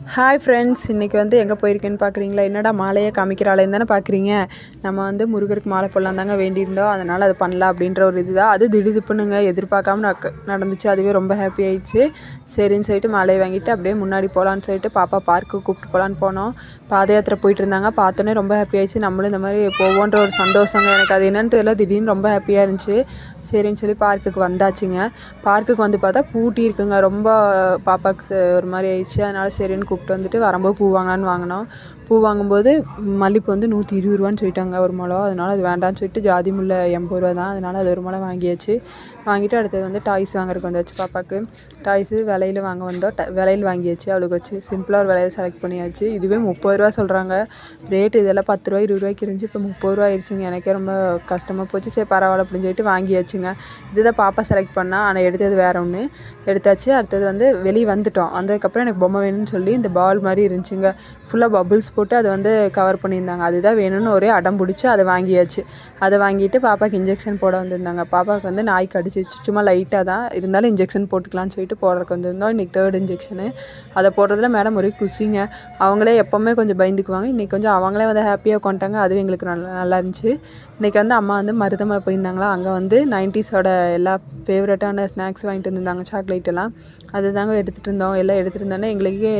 Hi friends, இன்றைக்கி வந்து எங்கே போயிருக்கேன்னு பார்க்குறீங்களா? என்னடா மாலையை காமிக்கிறாளேன்னு தானே பார்க்குறீங்க. நம்ம வந்து முருகருக்கு மாலை போடலாம் தாங்க வேண்டியிருந்தோம். அதனால் அது பண்ணலாம் அப்படின்ற ஒரு இதுதான். அது திடுதிப்புனுங்க எதிர்பார்க்காம நடந்துச்சு. அதுவே ரொம்ப ஹாப்பி ஆயிடுச்சு. சரின்னு சொல்லிட்டு மாலையை வாங்கிட்டு அப்படியே முன்னாடி போகலான்னு சொல்லிட்டு பாப்பா பார்க்கு கூப்பிட்டு போகலான்னு போனோம். பாத யாத்திரை போயிட்டு இருந்தாங்க. பார்த்தோன்னே ரொம்ப ஹாப்பி ஆயிடுச்சு. நம்மளும் இந்த மாதிரி போவோன்ற ஒரு சந்தோஷங்க. எனக்கு அது என்னன்னு தெரியல, திடீர்னு ரொம்ப ஹாப்பியாக இருந்துச்சு. சரின்னு சொல்லி பார்க்குக்கு வந்தாச்சுங்க. பார்க்குக்கு வந்து பார்த்தா பூட்டி இருக்குங்க. ரொம்ப பாப்பாவுக்கு ஒரு மாதிரி ஆயிடுச்சு. அதனால் சரின்னு கூப்பிட்டு வந்துட்டு வரும்போது பூ வாங்கலான்னு வாங்கினோம். பூ வாங்கும்போது மல்லிகைப்பூ வந்து 120 ரூபான்னு சொல்லிட்டாங்க ஒரு முழம். அதனால் அது வேண்டான்னு சொல்லிட்டு ஜாதி முல்லை 80 ரூபா தான். அதனால் அது ஒரு முழம் வாங்கியாச்சு. வாங்கிட்டு அடுத்தது வந்து டாய்ஸ் வாங்குறதுக்கு வந்தாச்சு. பாப்பாவுக்கு டாய்ஸு விலையில் வாங்க வந்தோம். விலையில் வாங்கியாச்சு. அவளுக்கு வச்சு சிம்பிளாக ஒரு விலையை செலக்ட் பண்ணியாச்சு. இதுவே 30 ரூபா சொல்கிறாங்க ரேட்டு. இதெல்லாம் 10 ரூபா 20 ரூபாய்க்கு இருந்துச்சு. இப்போ 30 ரூபா ஆயிடுச்சுங்க. எனக்கே ரொம்ப கஷ்டமாக போச்சு. சரி பரவாயில்ல அப்படின்னு சொல்லிட்டு வாங்கியாச்சுங்க. இதுதான் பாப்பா செலக்ட் பண்ணால். ஆனால் எடுத்தது வேறு ஒன்று எடுத்தாச்சு. அடுத்தது வந்து வெளியே வந்துட்டோம். வந்ததுக்கப்புறம் எனக்கு பொம்மை வேணும்னு சொல்லி இந்த பால் மாதிரி இருந்துச்சுங்க. ஃபுல்லாக பபுள்ஸ் போட்டு அதை வந்து கவர் பண்ணியிருந்தாங்க. அதுதான் வேணும்னு ஒரே அடம் பிடிச்சி அதை வாங்கியாச்சு. அதை வாங்கிட்டு பாப்பாவுக்கு இன்ஜெக்ஷன் போட வந்திருந்தாங்க. பாப்பாவுக்கு வந்து நாய் கடிச்சிச்சு. சும்மா லைட்டாக தான் இருந்தாலும் இன்ஜெக்ஷன் போட்டுக்கலான்னு சொல்லிட்டு போடுறதுக்கு வந்திருந்தோம். இன்றைக்கி 3rd இன்ஜெக்ஷனு. அதை போடுறதுல மேடம் ஒரே குஷிங்க. அவங்களே எப்போவுமே கொஞ்சம் பயந்துக்குவாங்க. இன்றைக்கி கொஞ்சம் அவங்களே வந்து ஹாப்பியாக கொண்டாங்க. அதுவும் எங்களுக்கு நல்லா இருந்துச்சு. இன்றைக்கி வந்து அம்மா வந்து மருதமலை போயிருந்தாங்களா, அங்கே வந்து 90ஸோட எல்லா ஃபேவரட்டான ஸ்நாக்ஸ் வாங்கிட்டு வந்திருந்தாங்க. சாக்லேட் எல்லாம் அது தாங்க எடுத்துகிட்டு இருந்தோம். எல்லாம் எடுத்துகிட்டு இருந்தோன்னே எங்களுக்கே